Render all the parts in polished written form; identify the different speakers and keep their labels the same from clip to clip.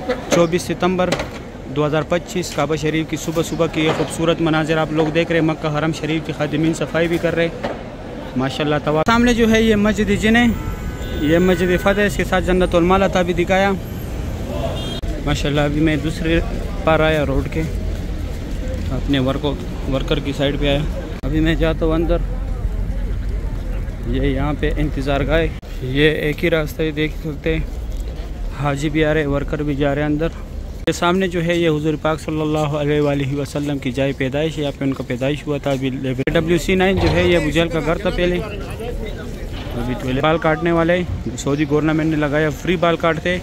Speaker 1: 24 सितंबर 2025 काबा शरीफ की सुबह सुबह की ये खूबसूरत मनाजिर आप लोग देख रहे हैं। मक्का हरम शरीफ की खादिमीन सफाई भी कर रहे माशाल्लाह तवा। सामने जो है ये मस्जिद जिने, ये मस्जिद फ़तेह, इसके साथ जन्नतुल माला था भी दिखाया माशाल्लाह। अभी मैं दूसरे पार आया रोड के, अपने वर्कर की साइड पे आया। अभी मैं जाता हूँ अंदर। ये यहाँ पे इंतज़ार गाह, ये एक ही रास्ता है, देख सकते हैं। हाजी भी आ रहे, वर्कर भी जा रहे हैं अंदर। ये सामने जो है ये हुज़ूर पाक सल्लल्लाहु अलैहि वसल्लम की जाए पैदाइश है, यहाँ पे उनका पैदाइश हुआ था। अभी WC9 जो है ये अबू जहल का घर था पहले। अभी तो बाल काटने वाले सऊदी गवर्नमेंट ने लगाया, फ्री बाल काटते,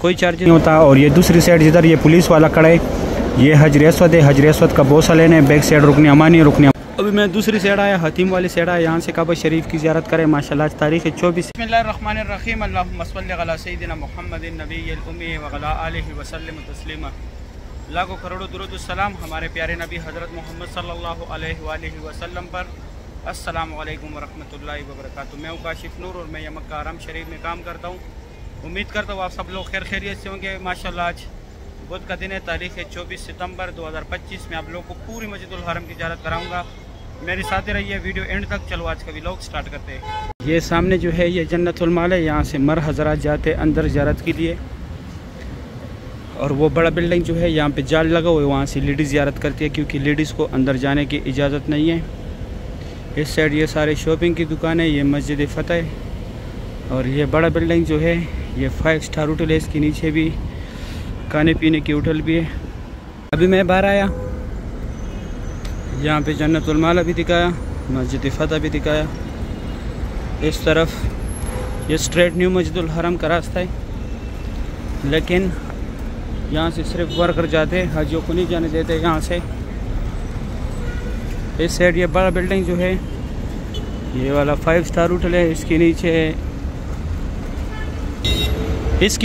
Speaker 1: कोई चार्ज नहीं होता। और ये दूसरी साइड जिधर ये पुलिस वाला खड़ा है, ये हजर असवद है। हजर असवद का बोसा लेने, बैक साइड रुकनी अमानी रुकनी। अभी मैं दूसरी साइड आया, हतीम वाली साइड आया, यहाँ से काबा शरीफ की ज़ियारत करें माशाल्लाह। आज तारीख़ है 24। बिस्मिल्लाहिर्रहमानिर्रहीम, अल्लाहुम्मा सल्लि अला सय्यिदिना मुहम्मदिन नबिय्यिल उम्मी व अला आलिहि व सल्लिम तस्लीमा। लाखों करोड़ों दुरूद सलाम हमारे प्यारे नबी हज़रत मोहम्मद सल्लल्लाहु अलैहि वसल्लम पर। अस्सलामु अलैकुम व रहमतुल्लाहि व बरकातुहू। मैं काशिफ नूर और मैं ये मक्का हरम शरीफ में काम करता हूँ। उम्मीद करता हूँ आप सब लोग खैर खैरियत से होंगे माशाल्लाह। आज बुध का दिन है, तारीख़ है 24 सितंबर 2025 में आप लोग को पूरी मस्जिदुल हरम की ज़ियारत कराऊंगा। मेरे साथ ही रहिए वीडियो एंड तक। चलो आज का व्लॉग स्टार्ट करते हैं। ये सामने जो है ये जन्नतुल माला है, यहाँ से मर हज़रात जाते अंदर ज़ियारत के लिए। और वो बड़ा बिल्डिंग जो है यहाँ पे जाल लगा हुआ है, वहाँ से लेडीज़ ज़ियारत करती है क्योंकि लेडीज़ को अंदर जाने की इजाज़त नहीं है। इस साइड ये सारे शॉपिंग की दुकानें, ये मस्जिद फ़तेह। और ये बड़ा बिल्डिंग जो है ये 5 स्टार होटल है, इसके नीचे भी खाने पीने की होटल भी है। अभी मैं बाहर आया, यहाँ पे जन्नतुल माला भी दिखाया, मस्जिद फ़तेह भी दिखाया। इस तरफ ये स्ट्रेट न्यू मस्जिदुल हरम का रास्ता है, लेकिन यहाँ से सिर्फ वर्कर जाते हैं, हाजियों को नहीं जाने देते यहाँ से। इस साइड ये बड़ा बिल्डिंग जो है ये वाला 5 स्टार होटल है, इसके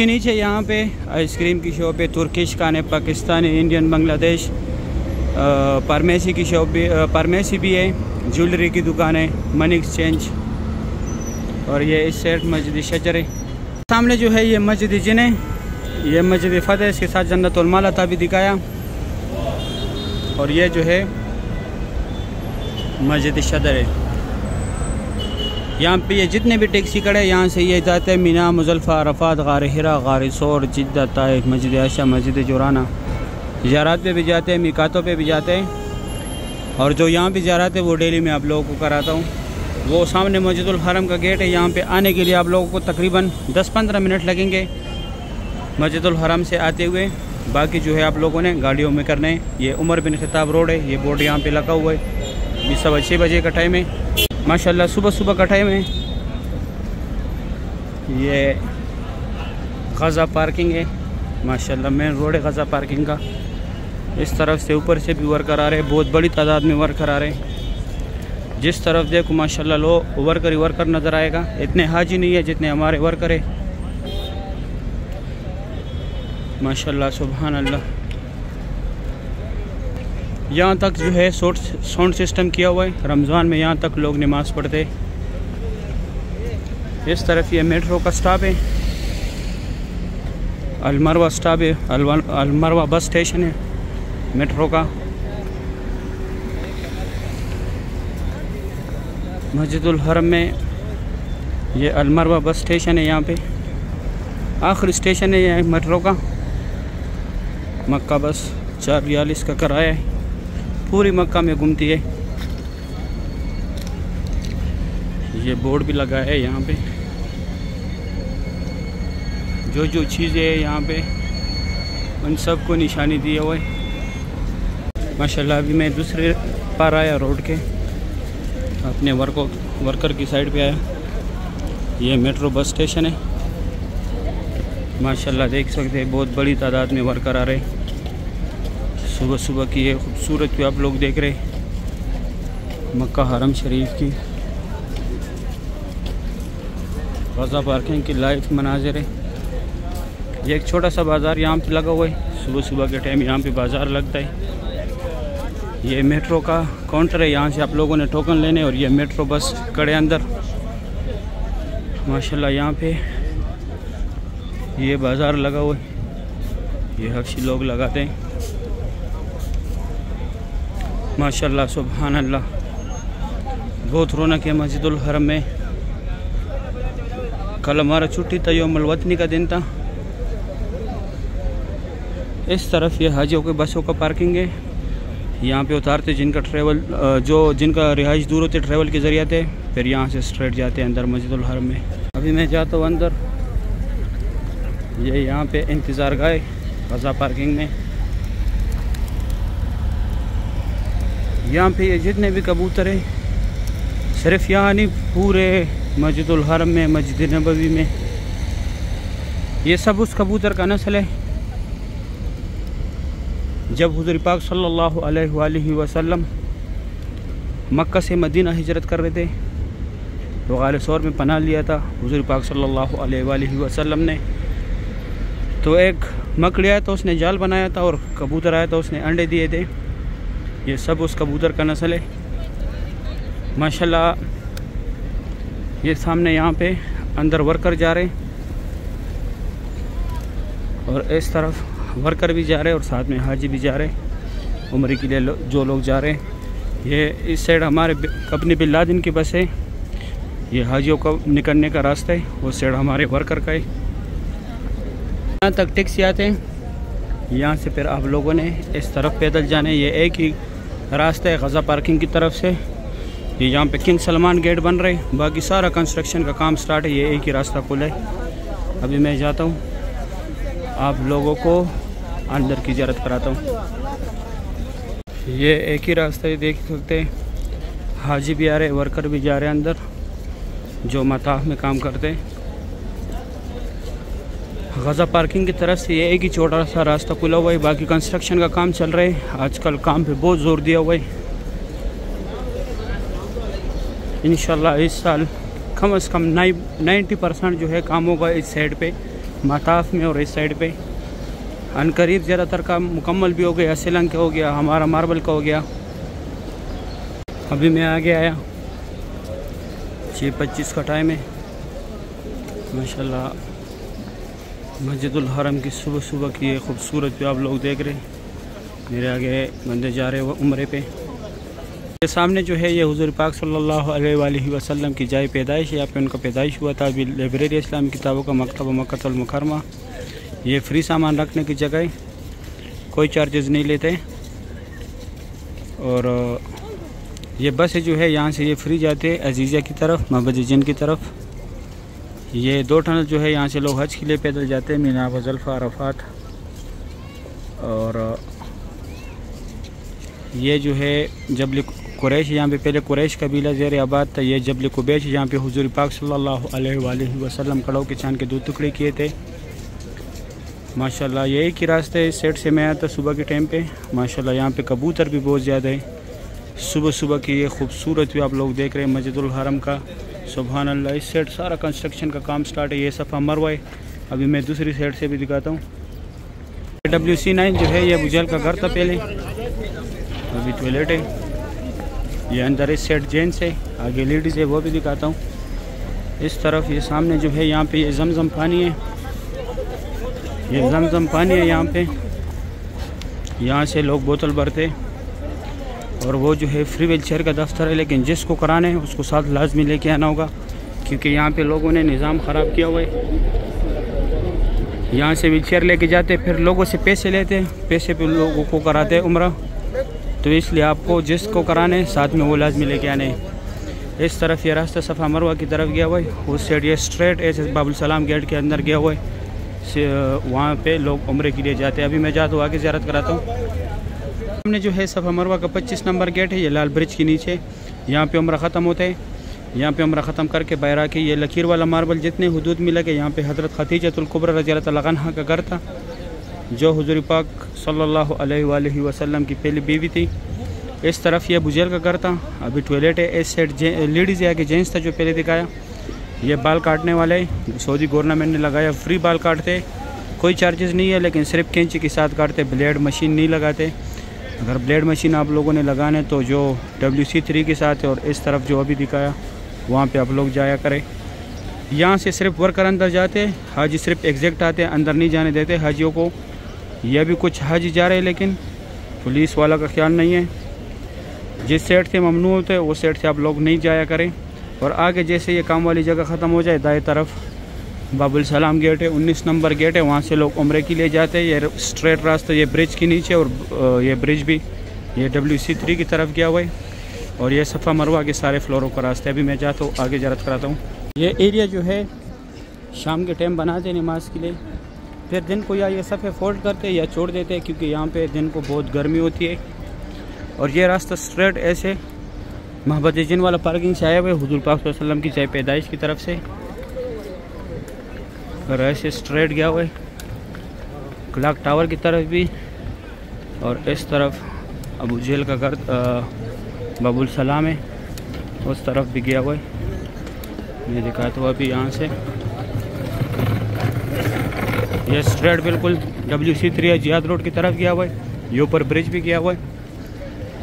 Speaker 1: नीचे यहाँ पे आइसक्रीम की शॉप है, तुर्किश खाने, पाकिस्तानी, इंडियन, बांग्लादेश, फार्मेसी की शॉप भी, फार्मेसी भी है, ज्वेलरी की दुकान है, मनी एक्सचेंज। और ये इस साइड मस्जिद शजर है। सामने जो है ये मस्जिद जिने, ये मस्जिद फ़तेह, इसके साथ जन्नतुल माला था भी दिखाया। और ये जो है मस्जिद शजर है। यहाँ पे ये जितने भी टैक्सी खड़े हैं यहाँ से ये जाते हैं मीना, मुज़ल्फ़ा, अरफ़ात, गार हिरा, गार सौर, जिद्दा, ताइफ, मस्जिद आयशा, मस्जिद जोराना। ज़ियारत पे भी जाते हैं, मिकातों पे भी जाते हैं। और जो यहाँ पे ज़ियारत है वो डेली मैं आप लोगों को कराता हूँ। वो सामने मस्जिदुल हरम का गेट है, यहाँ पे आने के लिए आप लोगों को तकरीबन 10-15 मिनट लगेंगे मस्जिदुल हरम से आते हुए। बाकी जो है आप लोगों ने गाड़ियों में करने हैं। ये उमर बिन खिताब रोड है, ये बोर्ड यहाँ पे लगा हुआ है। ये 6:15 बजे का टाइम है माशाल्लाह, सुबह सुबह का टाइम है। ये गज़ा पार्किंग है माशाल्लाह, मेन रोड है गज़ा पार्किंग का। इस तरफ से ऊपर से भी वर्कर आ रहे हैं, बहुत बड़ी तादाद में वर्कर आ रहे हैं। जिस तरफ देखो माशाल्लाह लो वर्कर ही वर्कर नज़र आएगा। इतने हाजी नहीं है जितने हमारे वर्कर है माशाल्लाह, सुभान अल्लाह। यहाँ तक जो है साउंड सिस्टम किया हुआ है, रमज़ान में यहाँ तक लोग नमाज़ पढ़ते। इस तरफ ये मेट्रो का स्टॉप है, अलमरवा स्टॉप है, अलमरवा बस स्टेशन है मेट्रो का। मस्जिदुल हरम में ये अलमरवा बस स्टेशन है, यहाँ पे आखिरी स्टेशन है ये मेट्रो का। मक्का बस 442 का किराया है, पूरी मक्का में घूमती है। ये बोर्ड भी लगा है यहाँ पे, जो चीज़ें है यहाँ पे उन सब को निशानी दिया हुआ है माशाल्लाह। अभी मैं दूसरे पार आया रोड के, अपने वर्कर की साइड पे आया। ये मेट्रो बस स्टेशन है माशाल्लाह, देख सकते हैं बहुत बड़ी तादाद में वर्कर आ रहे हैं। सुबह सुबह की ये खूबसूरत भी आप लोग देख रहे मक्का हरम शरीफ की गज़ा पार्किंग की लाइव मनाजिर है। ये एक छोटा सा बाज़ार यहाँ पे लगा हुआ है, सुबह सुबह के टाइम यहाँ पे बाज़ार लगता है। ये मेट्रो का काउंटर है, यहाँ से आप लोगों ने टोकन लेने। और ये मेट्रो बस खड़े अंदर माशाल्लाह। यहाँ पे ये बाज़ार लगा हुआ है, ये हफ्शी लोग लगाते हैं। माशाल्लाह सुभान अल्लाह, बहुत रौनक है मस्जिदुल हरम में। कल हमारा छुट्टी था, यौमुल वतनी का दिन था। इस तरफ ये हाजियों के बसों का पार्किंग है। यहाँ पे उतारते जिनका ट्रैवल जिनका रिहाइश दूर होते ट्रैवल के ज़रिए थे, फिर यहाँ से स्ट्रेट जाते हैं अंदर मस्जिदुल हरम में। अभी मैं जाता हूँ अंदर। ये यहाँ पे इंतज़ार गाह ग़ज़ा पार्किंग में। यहाँ पे ये जितने भी कबूतर हैं, सिर्फ यहाँ नहीं, पूरे मस्जिदुल हरम में, मस्जिद नबवी में, ये सब उस कबूतर का नस्ल है। जब हुज़ूर पाक सल्लल्लाहु अलैहि वसल्लम मक्का से मदीना हिजरत कर रहे थे, तो गार सौर में पनाह लिया था हुज़ूर पाक सल्लल्लाहु अलैहि वसल्लम ने। तो एक मकड़ी आया था, उसने जाल बनाया था, और कबूतर आया था, उसने अंडे दिए थे। ये सब उस कबूतर का नस्ल है माशाल्लाह। ये सामने यहाँ पे अंदर वर्कर जा रहे हैं, और इस तरफ वर्कर भी जा रहे हैं, और साथ में हाजी भी जा रहे हैं उम्रे के लिए जो लोग जा रहे हैं। ये इस साइड हमारे अपनी बिन लादेन की बस है। ये हाजियों का निकलने का रास्ता है, वो साइड हमारे वर्कर का है। यहाँ तक टैक्सी आते हैं, यहाँ से फिर आप लोगों ने इस तरफ पैदल जाने। ये एक ही रास्ता है ग़ज़ा पार्किंग की तरफ से। ये यहाँ पे किंग सलमान गेट बन रहे, बाकी सारा कंस्ट्रक्शन का काम स्टार्ट है। ये एक ही रास्ता खुला है। अभी मैं जाता हूँ, आप लोगों को अंदर की ज़ियारत कराता हूँ। ये एक ही रास्ता है, देख सकते हैं। हाजी भी आ रहे, वर्कर भी जा रहे हैं अंदर, जो मताफ में काम करते हैं। ग़ज़ा पार्किंग की तरफ से ये एक ही छोटा सा रास्ता खुला हुआ है, बाकी कंस्ट्रक्शन का काम चल रहा है। आजकल काम पे बहुत ज़ोर दिया हुआ है। इंशाल्लाह इस साल कम से कम 90% जो है काम होगा इस साइड पे, मताफ में, और इस साइड पे अनकरीब ज़्यादातर काम मुकम्मल भी हो गया। सिलंग का हो गया, हमारा मार्बल का हो गया। अभी मैं आगे आया, 6:25 का टाइम है। माशाल्लाह मस्जिदुल हरम की सुबह सुबह की ये खूबसूरत भी आप लोग देख रहे हैं। मेरे आगे बंदे जा रहे हैं उम्रे पे। ये सामने जो है ये हुज़ूर पाक सल्लल्लाहु अलैहि वसल्लम की जाए पैदाइश है। यहाँ पे उनका पैदाइश हुआ था। अभी लाइब्रेरी इस्लामी किताबों का मकतब मक्कातुल मुकर्रमा, ये फ्री सामान रखने की जगह है, कोई चार्जेस नहीं लेते। और ये बस जो है यहाँ से ये फ्री जाते हैं अजीज़ा की तरफ, महबूब जिन की तरफ। ये 2 टनल जो है यहाँ से लोग हज के लिए पैदल जाते हैं, मीना, मुज़दलिफ़ा, अरफ़ात। और ये जो है जबल कुरैश, यहाँ पे पहले कुरैश कबीला ज़ेर आबाद था। ये जबल कुबैश, यहाँ पे हुज़ूर पाक सल्लल्लाहु अलैहि वसल्लम कड़ों के चांद के 2 टुकड़े किए थे। माशाल्लाह ये एक ही रास्ते है। इस साइड से मैं आया था सुबह के टाइम पे। माशाल्लाह यहाँ पे कबूतर भी बहुत ज़्यादा है। सुबह सुबह की ये खूबसूरत भी आप लोग देख रहे हैं मस्जिदुल हरम का। सुभान अल्लाह, इस साइड सारा कंस्ट्रक्शन का काम स्टार्ट है। ये सफ़ा मरवा है। अभी मैं दूसरी साइड से भी दिखाता हूँ। WC9 जो है ये बुझेल का घर था पहले, अभी टॉयलेट है। ये अंदर इस साइड जेंट्स है, आगे लेडीज़ है, वो भी दिखाता हूँ। इस तरफ ये सामने जो है यहाँ पे ये जमजम पानी है। ये जमजम पानी है यहाँ पे, यहाँ से लोग बोतल भरते। और वो जो है फ्री व्हीलचेयर का दफ्तर है, लेकिन जिसको कराना है उसको साथ लाजमी लेके आना होगा, क्योंकि यहाँ पे लोगों ने निज़ाम ख़राब किया हुआ है। यहाँ से व्हीलचेयर लेके जाते, फिर लोगों से पैसे लेते, पैसे पे लोगों को कराते उम्रा। तो इसलिए आपको जिसको कराने साथ में वो लाजमी लेके आने। इस तरफ ये रास्ता सफ़ा मरवा की तरफ गया हुआ है, उस साइड ये स्ट्रेट ऐसे बाबुल सलाम गेट के अंदर गया हुआ है। वहाँ पे लोग उम्रे के लिए जाते हैं। अभी मैं जाता हूँ आगे ज़ियारत कराता हूँ। हमने जो है सफ़ा मरवा का 25 नंबर गेट है, ये लाल ब्रिज के नीचे। यहाँ पे उम्रा ख़त्म होता है। यहाँ पे उम्रा ख़त्म करके बाहर के ये लकीर वाला मार्बल जितने हुदूद में लगे, यहाँ पे हज़रत खदीजतुल कुबरा रज़ियल्लाहु तआला अन्हा का घर था, जो हुज़ूर पाक सल्लल्लाहु अलैहि वसल्लम की पहली बीवी थी। इस तरफ ये बुझेल का घर था, अभी टॉयलेट है। इस साइड लेडीज़ है, आगे जेंट्स था जो पहले दिखाया। ये बाल काटने वाले सऊदी गवर्नमेंट ने लगाया, फ्री बाल काटते, कोई चार्जेस नहीं है, लेकिन सिर्फ कैंची के साथ काटते, ब्लेड मशीन नहीं लगाते। अगर ब्लेड मशीन आप लोगों ने लगाने तो जो WC3 के साथ है, और इस तरफ जो अभी दिखाया वहाँ पे आप लोग जाया करें। यहाँ से सिर्फ वर्कर अंदर जाते, हाजी सिर्फ एग्जैक्ट आते, अंदर नहीं जाने देते हाजियों को। ये भी कुछ हज जा रहे हैं, लेकिन पुलिस वाला का ख्याल नहीं है। जिस साइड से ममनू होते हैं वो साइड से आप लोग नहीं जाया करें। और आगे जैसे ये काम वाली जगह ख़त्म हो जाए, दाएं तरफ बाबुल सलाम गेट है, 19 नंबर गेट है, वहाँ से लोग उम्रे के लिए जाते हैं। ये स्ट्रेट रास्ता ये ब्रिज के नीचे, और ये ब्रिज भी ये WC3 की तरफ गया हुआ है। और ये सफ़ा मरवा के सारे फ्लोरों का रास्ता है। अभी मैं जाता हूँ आगे जरत कराता हूँ। ये एरिया जो है शाम के टाइम बनाते हैं नमाज के लिए, फिर दिन को या ये सफ़े फोल्ड करते या छोड़ देते हैं, क्योंकि यहाँ पे दिन को बहुत गर्मी होती है। और ये रास्ता स्ट्रेट ऐसे मोहब्बत जिन वाला पार्किंग से आया हुआ है, हुजूर पाक सल्लल्लाहु अलैहि वसल्लम की चाय पैदाइश की तरफ से, और ऐसे स्ट्रेट गया हुआ है क्लॉक टावर की तरफ भी, और इस तरफ अबू जेल का घर बाबुल सलाम है, उस तरफ भी गया हुआ है। मैं दिखाता हूँ अभी यहाँ से। ये स्ट्रेट बिल्कुल WC3 जियाद रोड की तरफ गया हुआ है। ये ऊपर ब्रिज भी गया हुआ है।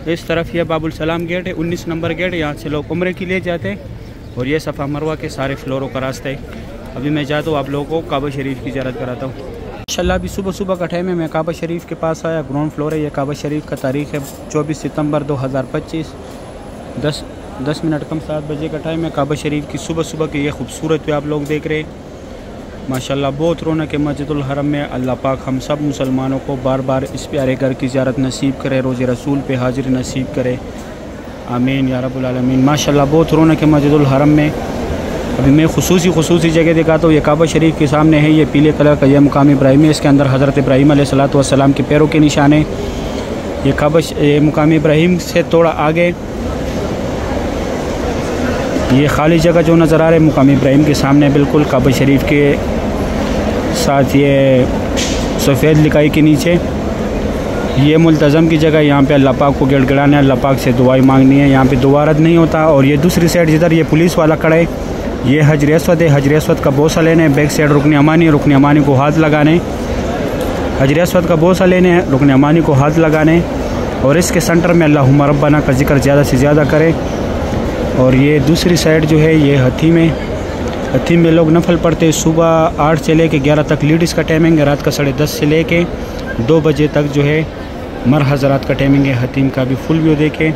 Speaker 1: इस तरफ ये बाबुल सलाम गेट है, 19 नंबर गेट है, यहाँ से लोग उम्रे के लिए जाते हैं। और ये सफ़ा मरवा के सारे फ्लोरों का रास्ता है। अभी मैं जाता हूँ आप लोगों को काबा शरीफ की ज़ियारत कराता हूँ। इंशाल्लाह अभी सुबह सुबह का टाइम है, मैं काबा शरीफ के पास आया। ग्राउंड फ्लोर है ये काबा शरीफ का। तारीख़ है 24 सितंबर 2025, 10 मिनट कम 7 बजे का टाइम है। काबा शरीफ की सुबह सुबह की ये खूबसूरत पे आप लोग देख रहे हैं। माशाल्लाह बहुत रौनक है मस्जिदुल हरम में। अल्लाह पाक हम सब मुसलमानों को बार बार इस प्यारे घर की ज़ियारत नसीब करे, रोज़े रसूल पे हाजिर नसीब करे, आमीन या रब्बुल आलमीन। माशाल्लाह बहुत रौनक है मस्जिदुल हरम में। अभी मैं खुसूसी जगह दिखाता हूँ। ये काबा शरीफ के सामने है, ये पीले कलर का, यह मुकाम इब्राहिमी है। इसके अंदर हज़रत इब्राहीम अलैहिस्सलातु वस्सलाम के पैरों के निशान है। ये मुकाम इब्राहिम से थोड़ा आगे ये खाली जगह जो नज़र आ रहा है मुकाम इब्राहिम के सामने, बिल्कुल काबा शरीफ के साथ ये सफ़ेद लिखाई के नीचे ये मुल्तज़म की जगह। यहाँ पे अल्लाह पाक को गिड़गिड़ाना है, अल्लाह पाक से दुआई मांगनी है। यहाँ पे दुआ रद्द नहीं होता। और ये दूसरी साइड जिधर ये पुलिस वाला खड़ा है, ये हजर अस्वद है। हजर अस्वद का बोसा लेने, बैक साइड रुकन अमानी को हाथ लगाने। हजर अस्वद का बोसा लेने, रुकन अमानी को हाथ लगाने। और इसके सेंटर में अल्लाहुम्मा रब्बना का जिक्र ज़्यादा से ज़्यादा करें। और ये दूसरी साइड जो है ये हथीम में लोग नफल पढ़ते हैं। सुबह 8 से लेके 11 तक लेडीज़ का टाइमिंग है। रात का 10:30 से लेके 2 बजे तक जो है मर हज़रात का टाइमिंग है। हतीम का भी फुल व्यू देखें।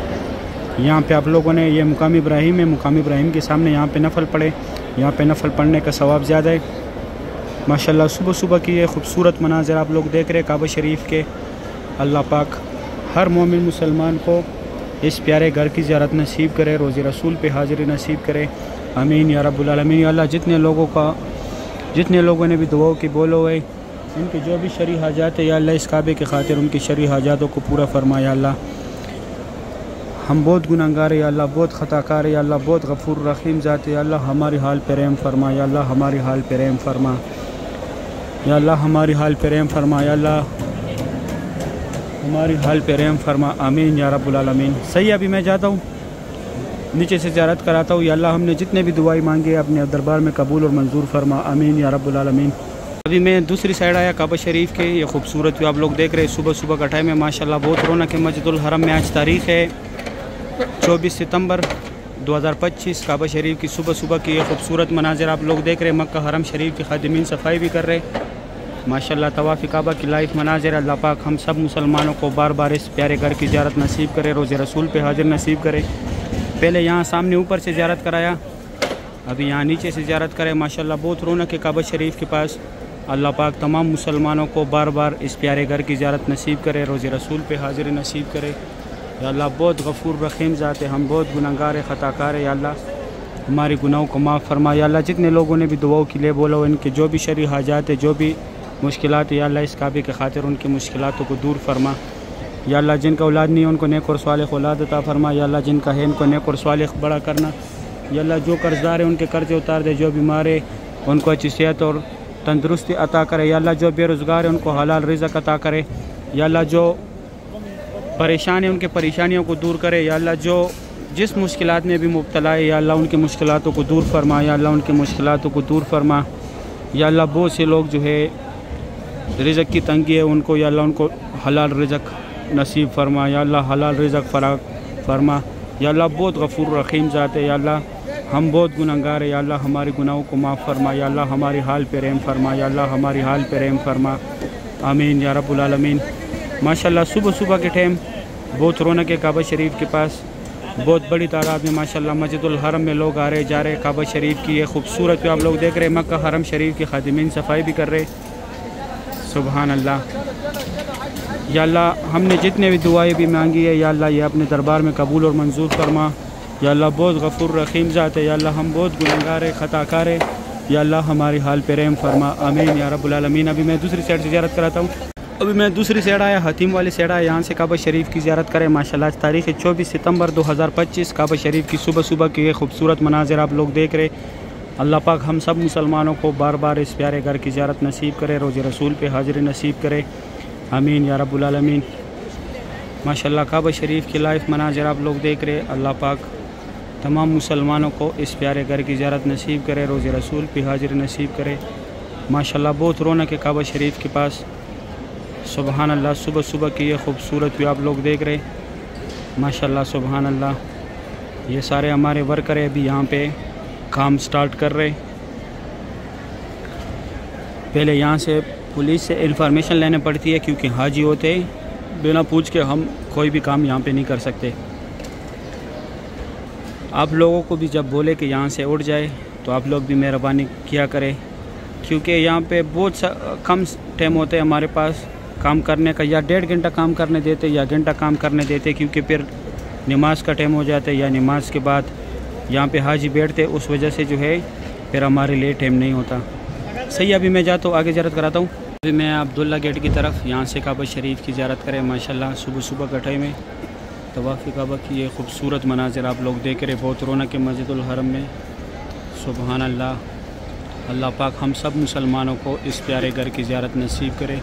Speaker 1: यहाँ पे आप लोगों ने ये मुकाम इब्राहिम है, मुकाम इब्राहिम के सामने यहाँ पे नफल पढ़े। यहाँ पे नफल पढ़ने का सवाब ज़्यादा है। माशाल्लाह सुबह सुबह की ये खूबसूरत मनाज़िर आप लोग देख रहे हैं काबा शरीफ के। अल्लाह पाक हर मोमिन मुसलमान को इस प्यारे घर की ज़ियारत नसीब करे, रोज़े रसूल पे हाज़िरी नसीब करे, आमीन या रब्बुल आलमीन। अल्लाह जितने लोगों ने भी दुआओं की बोलो है, उनके जो भी शरई हाजात है या अल्लाह इस काबे के खातिर उनकी शरई हाजातों को पूरा फरमाया। अल्लाह हम बहुत गुनाहगार है, अल्लाह बहुत ख़ताकार है, अल्लाह बहुत गफ़ूर रहीम ज़ात है। अल्लाह हमारी हाल पे रहम फरमा, या अल्लाह हमारी हाल पे रहम फरमा, या अल्लाह हमारी हाल पे रहम फरमा, या अल्लाह हमारी हाल पे रहम फरमा, आमीन या रब्बुल आलमीन। सही, अभी मैं जाता हूँ नीचे से ज़ियारत कराता हूँ। या अल्लाह हमने जितने भी दुआएं मांगी अपने दरबार में कबूल और मंजूर फरमा, आमीन या रब्बुल आलमीन। अभी मैं दूसरी साइड आया काबा शरीफ के। ये खूबसूरत व्यू आप लोग देख रहे हैं। सुबह सुबह का टाइम है, माशाल्लाह बहुत रौनक है मस्जिदुल हरम में। आज तारीख़ है 24 सितंबर 2025। काबा शरीफ की सुबह सुबह की ये खूबसूरत मनाज़िर आप लोग देख रहे हैं। मक्का हरम शरीफ के खादिमीन सफाई भी कर रहे हैं। माशाल्लाह तवाफ़ काबा की लाइफ मनाज़िर। अल्लाह पाक हम सब मुसलमानों को बार बार इस प्यारे घर की ज़ियारत नसीब करे, रोज़े रसूल पे हाजिर नसीब करे। पहले यहाँ सामने ऊपर से ज़ियारत कराया, अभी यहाँ नीचे से ज़ियारत करें। माशाल्लाह बहुत रौनक है काबा शरीफ के पास। अल्लाह पाक तमाम मुसलमानों को बार बार इस प्यारे घर की ज़ियारत नसीब करे, रोज़े रसूल पे हाजिर नसीब करे। या अल्लाह बहुत गफ़ूर रहीम ज़ात है, हम बहुत गुनाहगार ख़ताकार है। या अल्लाह हमारे गुनाहों को माफ़ फरमा। या अल्लाह जितने लोगों ने भी दुआओं के लिए बोला, इनके जो भी शरई हाजात है, जो भी मुश्किलात है, या अल्लाह इस काबे के खातिर उनकी मुश्किलातों को दूर फरमा। या अल्लाह जिनका औलाद नहीं है उनको नेक और सालिह औलाद अता फरमा। या अल्लाह जिनका है उनको नेक और सालिह बड़ा करना। या अल्लाह जो कर्ज़दार है उनके कर्ज़े उतार दे, जो बीमार है उनको अच्छी सेहत और तंदुरुस्ती अता करे। या अल्लाह जो बेरोज़गार है उनको हलाल रिज़्क़ अता करे। या अल्लाह जो परेशान है उनके परेशानियों को दूर करे। या अल्लाह जो जिस मुश्किलात में भी मुब्तला है, या अल्लाह उनकी मुश्किलातों को दूर फरमा। या अल्लाह उनकी मुश्किलातों को दूर फरमा। या अल्लाह बहुत से लोग जो है रिज़्क़ की तंगी है उनको, या अल्लाह उनको हलाल रिज़्क़ नसीब फरमा। या अल्लाह हलाल रिज़्क़ फरमा। या अल्लाह बहुत गफ़ूर रहीम ज़ात है। या अल्लाह हम बहुत गुनाहगार है। या अल्लाह हमारे गुनाहों को माफ़ फरमा। या अल्लाह हमारी हाल पे रहम फरमा। या अल्लाह हमारी हाल पे रहम फरमा। आमीन या रब्बुल आलमीन। माशाल्लाह सुबह सुबह के टाइम बहुत रौनक है काबा शरीफ के पास, बहुत बड़ी तादाद में माशाल्लाह मस्जिदुल हरम में लोग आ रहे जा रहे। काबा शरीफ की ये खूबसूरत जो आप लोग देख रहे हैं, मक्का हरम शरीफ के खादिमीन सफाई भी कर रहे। सुभान अल्लाह। या अल्लाह हमने जितने भी दुआएं भी मांगी है या अल्लाह ये अपने दरबार में कबूल और मंजूर फरमा। या अल्लाह बहुत गफूर रहीम ज़ात है। या अल्लाह हम बहुत गुनहगार है, ख़ताकार है। या अल्लाह हमारी हाल पे रहम फरमा। आमीन या रब्बुल आलमीन। अभी मैं दूसरी साइड से ज़ियारत कराता हूँ। अभी मैं दूसरी साइड आया, हतीम वाली साइड आया, यहाँ से काबा शरीफ की ज़ियारत करें। माशाल्लाह तारीख़ 24 सितंबर 2025 काबा शरीफ की सुबह सुबह की ये खूबसूरत मनाज़िर आप लोग देख रहे। अल्लाह पाक हम सब मुसलमानों को बार बार इस प्यारे घर की ज़ियारत नसीब करे, रोज़े रसूल पे हाज़िरी नसीब करे। आमीन या रब्बुल आलमीन। माशाल्लाह काबा शरीफ की लाइव मनाज़िर आप लोग देख रहे। अल्लाह पाक तमाम मुसलमानों को इस प्यारे घर की ज़ियारत नसीब करे, रोज़े रसूल पे हाज़िरी नसीब करे। माशाल्लाह बहुत रौनक है काबा शरीफ के पास। सुबहान अल्लाह। सुबह सुबह की ये खूबसूरत व्यू आप लोग देख रहे। माशाल्लाह सुबहान अल्लाह। ये सारे हमारे वर्कर अभी यहाँ पे काम स्टार्ट कर रहे। पहले यहाँ से पुलिस से इंफॉर्मेशन लेने पड़ती है, क्योंकि हाजी होते बिना पूछ के हम कोई भी काम यहाँ पे नहीं कर सकते। आप लोगों को भी जब बोले कि यहाँ से उठ जाए तो आप लोग भी मेहरबानी किया करें, क्योंकि यहाँ पे बहुत कम टाइम होते हैं हमारे पास काम करने का। या 1.5 घंटा काम करने देते या घंटा काम करने देते, क्योंकि फिर नमाज का टाइम हो जाता है या नमाज के बाद यहाँ पे हाजी बैठते, उस वजह से जो है फिर हमारे लिए टाइम नहीं होता। सही, अभी मैं जाता हूँ, आगे ज़ियारत कराता हूँ। अभी मैं अब्दुल्ला गेट की तरफ, यहाँ से काबा शरीफ की ज़ियारत करें। माशाल्लाह सुबह सुबह का टाइम है। तवाफ़ काबा की ये खूबसूरत मनाज़िर आप लोग देख रहे। बहुत रौनक है मस्जिदुल हरम में। सुबहान अल्लाह। अल्लाह पाक हम सब मुसलमानों को इस प्यारे घर की ज़ियारत नसीब करे,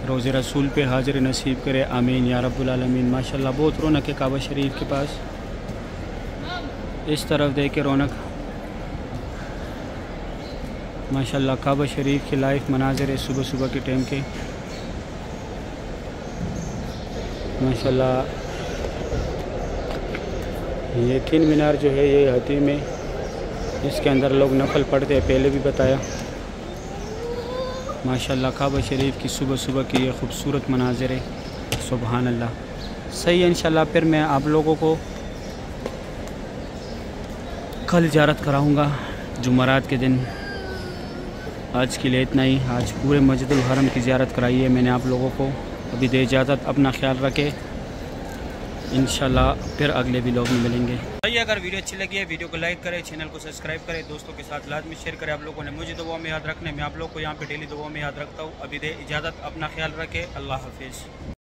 Speaker 1: रोज़े रसूल पे हाज़िर नसीब करे। आमीन या रब्बुल आलमीन। माशाल्लाह बहुत रौनक है काबा शरीफ के पास। इस तरफ देखे रौनक। माशाल्लाह काबा शरीफ के लाइव मनाज़िर है सुबह सुबह के टाइम के। माशाल्लाह ये 3 मीनार जो है ये हतीम में, इसके अंदर लोग नफल पढ़ते हैं, पहले भी बताया। माशाल्लाह काबा शरीफ की सुबह सुबह की ये खूबसूरत मनाज़िर है। सुबहान अल्लाह। सही है, इंशाल्लाह फिर मैं आप लोगों को कल ज़ियारत कराऊंगा जुमेरात के दिन। आज के लिए इतना ही। आज पूरे मस्जिदुल हरम की ज़ियारत कराई है मैंने आप लोगों को। अभी दे इजाज़त, अपना ख्याल रखें। इंशाल्लाह फिर अगले व्लॉग में मिलेंगे। भाई अगर वीडियो अच्छी लगी है वीडियो को लाइक करें, चैनल को सब्सक्राइब करें, दोस्तों के साथ लाजमी शेयर करें। आप लोगों ने मुझे दुआ में याद रखना है, मैं आप लोगों को यहाँ पे डेली दुआ में याद रखता हूँ। अभी दे इजाज़त, अपना ख्याल रखें। अल्लाह हाफिज़।